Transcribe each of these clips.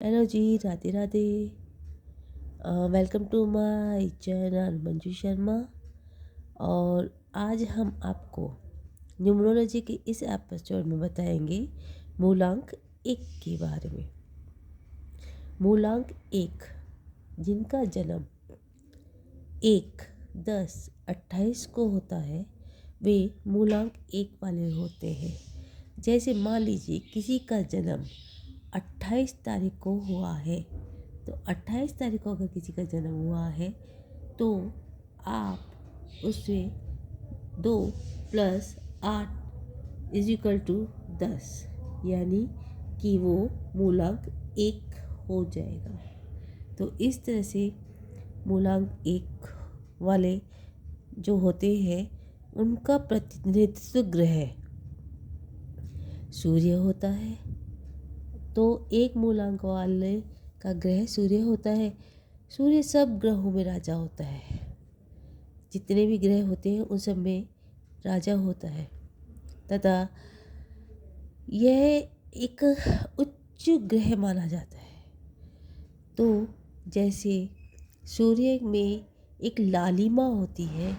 Hello जी, Radhe Radhe. Welcome to my channel Manju Sharma. और आज हम आपको न्यूमरोलॉजी के इस एपिसोड में बताएंगे मूलांक एक के बारे में। मूलांक एक, जिनका जन्म 1-10-28 को होता है, वे मूलांक एक वाले होते हैं। जैसे मान लीजिए किसी का जन्म 28 तारीख को हुआ है, तो 28 तारीख को अगर किसी का जन्म हुआ है तो आप उससे 2+8 = 10, यानी कि वो मूलांक एक हो जाएगा। तो इस तरह से मूलांक एक वाले जो होते हैं उनका प्रतिनिधित्व ग्रह सूर्य होता है। तो एक मूलांक वाले का ग्रह सूर्य होता है। सूर्य सब ग्रहों में राजा होता है। जितने भी ग्रह होते हैं उन सब में राजा होता है तथा यह एक उच्च ग्रह माना जाता है। तो जैसे सूर्य में एक लालिमा होती है,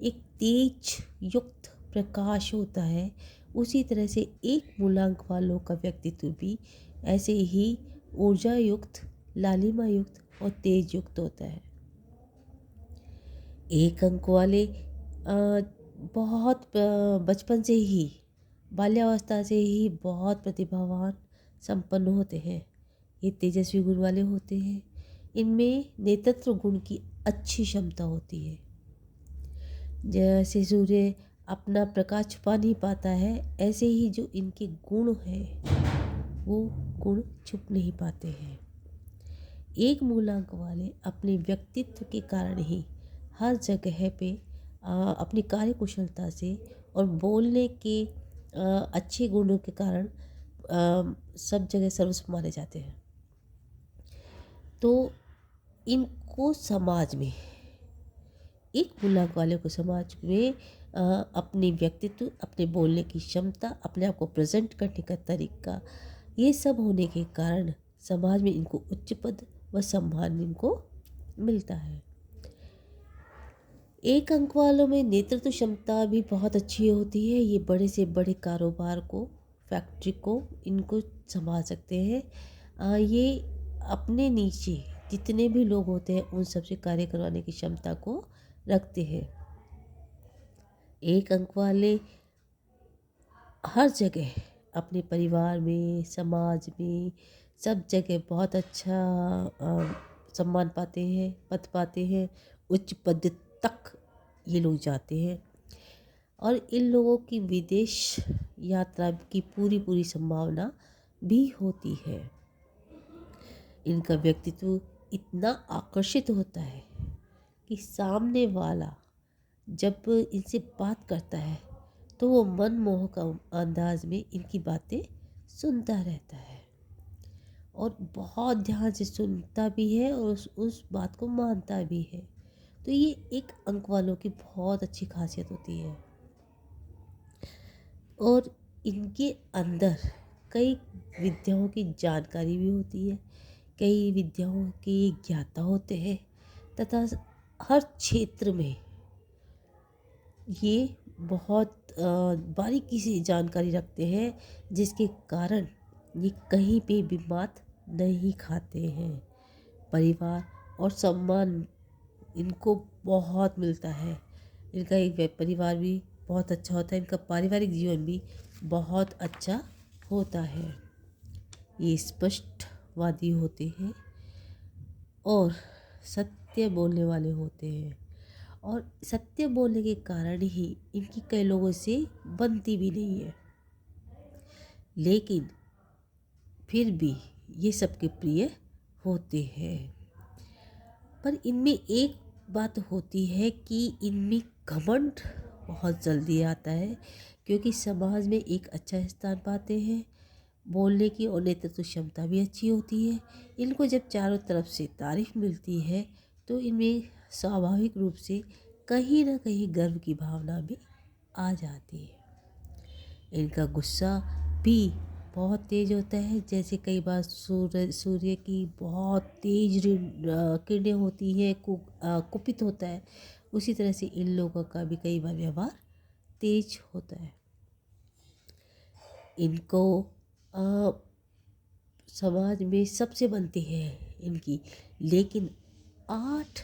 एक तेज युक्त प्रकाश होता है, उसी तरह से एक मूलांक वालों का व्यक्तित्व भी ऐसे ही ऊर्जा युक्त, लालिमा युक्त और तेज युक्त होता है। एक अंक वाले बहुत बचपन से ही, बाल्यावस्था से ही बहुत प्रतिभावान संपन्न होते हैं। ये तेजस्वी गुण वाले होते हैं। इनमें नेतृत्व गुण की अच्छी क्षमता होती है। जैसे सूर्य अपना प्रकाश छुपा नहीं पाता है, ऐसे ही जो इनके गुण हैं वो गुण छुप नहीं पाते हैं। एक मूलांक वाले अपने व्यक्तित्व के कारण ही हर जगह पे अपनी कार्य कुशलता से और बोलने के अच्छे गुणों के कारण सब जगह सर्वस्व माने जाते हैं। तो इनको समाज में, एक मूलांक वाले को समाज में अपने व्यक्तित्व, अपने बोलने की क्षमता, अपने आप को प्रेजेंट करने का तरीका, ये सब होने के कारण समाज में इनको उच्च पद व सम्मान इनको मिलता है। एक अंक वालों में नेतृत्व क्षमता भी बहुत अच्छी होती है। ये बड़े से बड़े कारोबार को, फैक्ट्री को, इनको संभाल सकते हैं। ये अपने नीचे जितने भी लोग होते हैं उन सबसे कार्य करवाने की क्षमता को रखते हैं। एक अंक वाले हर जगह अपने परिवार में, समाज में, सब जगह बहुत अच्छा सम्मान पाते हैं, पद पाते हैं, उच्च पद तक ये लोग जाते हैं। और इन लोगों की विदेश यात्रा की पूरी संभावना भी होती है। इनका व्यक्तित्व इतना आकर्षित होता है कि सामने वाला जब इनसे बात करता है तो वो मनमोहक अंदाज में इनकी बातें सुनता रहता है और बहुत ध्यान से सुनता भी है और उस बात को मानता भी है। तो ये एक अंक वालों की बहुत अच्छी खासियत होती है। और इनके अंदर कई विद्याओं की जानकारी भी होती है, कई विद्याओं के ज्ञाता होते हैं तथा हर क्षेत्र में ये बहुत बारीकी से जानकारी रखते हैं, जिसके कारण ये कहीं पे भी मात नहीं खाते हैं। परिवार और सम्मान इनको बहुत मिलता है। इनका एक परिवार भी बहुत अच्छा होता है। इनका पारिवारिक जीवन भी बहुत अच्छा होता है। ये स्पष्टवादी होते हैं और सत्य बोलने वाले होते हैं। और सत्य बोलने के कारण ही इनकी कई लोगों से बनती भी नहीं है, लेकिन फिर भी ये सबके प्रिय होते हैं। पर इनमें एक बात होती है कि इनमें घमंड बहुत जल्दी आता है, क्योंकि समाज में एक अच्छा स्थान पाते हैं। बोलने की और नेतृत्व क्षमता भी अच्छी होती है। इनको जब चारों तरफ से तारीफ मिलती है तो इनमें स्वाभाविक रूप से कहीं ना कहीं गर्व की भावना भी आ जाती है। इनका गुस्सा भी बहुत तेज़ होता है। जैसे कई बार सूर्य की बहुत तेज किरणें होती हैं, कुपित होता है, उसी तरह से इन लोगों का भी कई बार व्यवहार तेज होता है। इनको अ, समाज में सबसे बनती है इनकी, लेकिन 8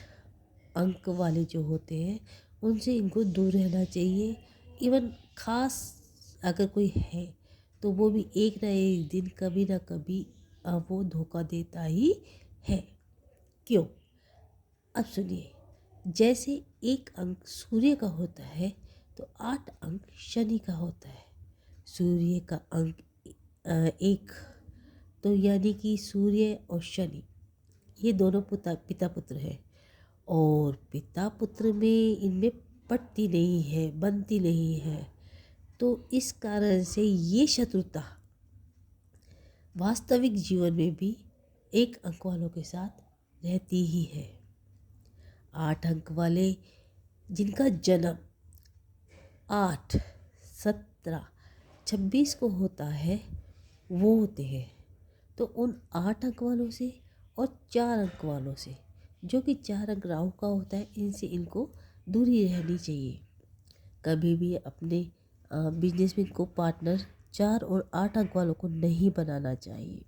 अंक वाले जो होते हैं उनसे इनको दूर रहना चाहिए। इवन खास अगर कोई है तो वो भी एक ना एक दिन कभी ना कभी वो धोखा देता ही है। क्यों? अब सुनिए, जैसे एक अंक सूर्य का होता है तो 8 अंक शनि का होता है। सूर्य का अंक एक, तो यानी कि सूर्य और शनि ये दोनों पिता पुत्र हैं, और पिता पुत्र में इनमें पटती नहीं है, बनती नहीं है। तो इस कारण से ये शत्रुता वास्तविक जीवन में भी एक अंक वालों के साथ रहती ही है। 8 अंक वाले जिनका जन्म 8, 17, 26 को होता है वो होते हैं। तो उन 8 अंक वालों से और 4 अंक वालों से, जो कि 4 अंक राहु का होता है, इनसे इनको दूरी रहनी चाहिए। कभी भी अपने बिजनेस में को पार्टनर 4 और 8 अंक वालों को नहीं बनाना चाहिए,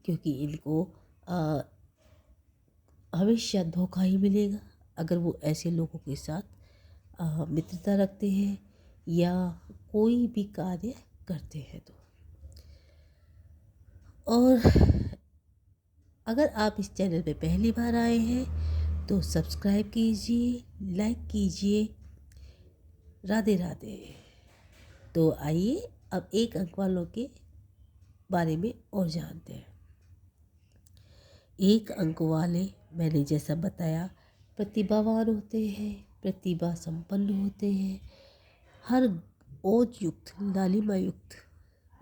क्योंकि इनको हमेशा धोखा ही मिलेगा अगर वो ऐसे लोगों के साथ मित्रता रखते हैं या कोई भी कार्य करते हैं तो। और अगर आप इस चैनल पे पहली बार आए हैं तो सब्सक्राइब कीजिए, लाइक कीजिए। राधे राधे। तो आइए अब एक अंक वालों के बारे में और जानते हैं। एक अंक वाले, मैंने जैसा बताया, प्रतिभावान होते हैं, प्रतिभा संपन्न होते हैं, हर ओज युक्त, लालिमा युक्त,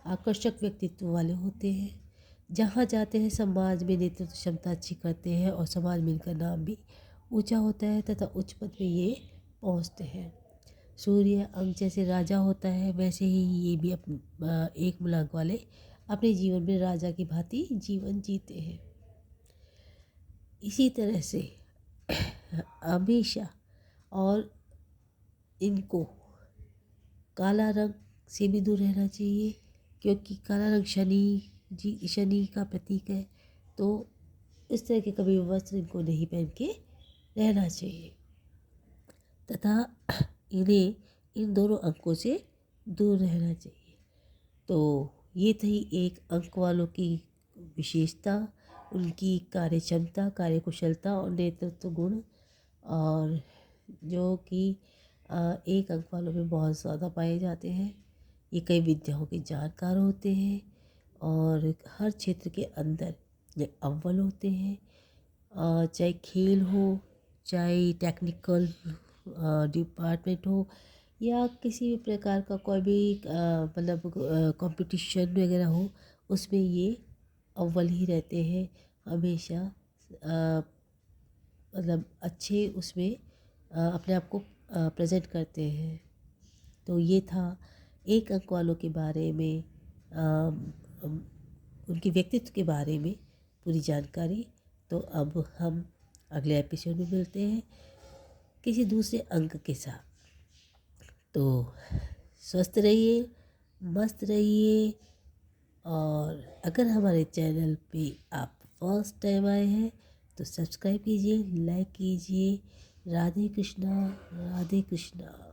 आकर्षक व्यक्तित्व वाले होते हैं। जहाँ जाते हैं समाज में नेतृत्व क्षमता अच्छी करते हैं और समाज में इनका नाम भी ऊंचा होता है तथा उच्च पद पे ये पहुँचते हैं। सूर्य अंक जैसे राजा होता है वैसे ही ये भी एक मूलांक वाले अपने जीवन में राजा की भांति जीवन जीते हैं। इसी तरह से हमेशा और इनको काला रंग से भी दूर रहना चाहिए, क्योंकि काला रंग शनि का प्रतीक है। तो इस तरह के कभी वस्त्र इनको नहीं पहन के रहना चाहिए तथा इन्हें इन दोनों अंकों से दूर रहना चाहिए। तो ये थी एक अंक वालों की विशेषता, उनकी कार्य क्षमता, कार्य कुशलता और नेतृत्व गुण, और जो कि एक अंक वालों में बहुत ज़्यादा पाए जाते हैं। ये कई विद्याओं के जानकार होते हैं और हर क्षेत्र के अंदर ये अव्वल होते हैं। चाहे खेल हो, चाहे टेक्निकल डिपार्टमेंट हो, या किसी भी प्रकार का कोई भी मतलब कंपटीशन वगैरह हो, उसमें ये अव्वल ही रहते हैं हमेशा। मतलब अच्छे उसमें अपने आप को प्रेजेंट करते हैं। तो ये था एक अंक वालों के बारे में, उनके व्यक्तित्व के बारे में पूरी जानकारी। तो अब हम अगले एपिसोड में मिलते हैं किसी दूसरे अंक के साथ। तो स्वस्थ रहिए, मस्त रहिए, और अगर हमारे चैनल पे आप फर्स्ट टाइम आए हैं तो सब्सक्राइब कीजिए, लाइक कीजिए। राधे कृष्णा, राधे कृष्णा।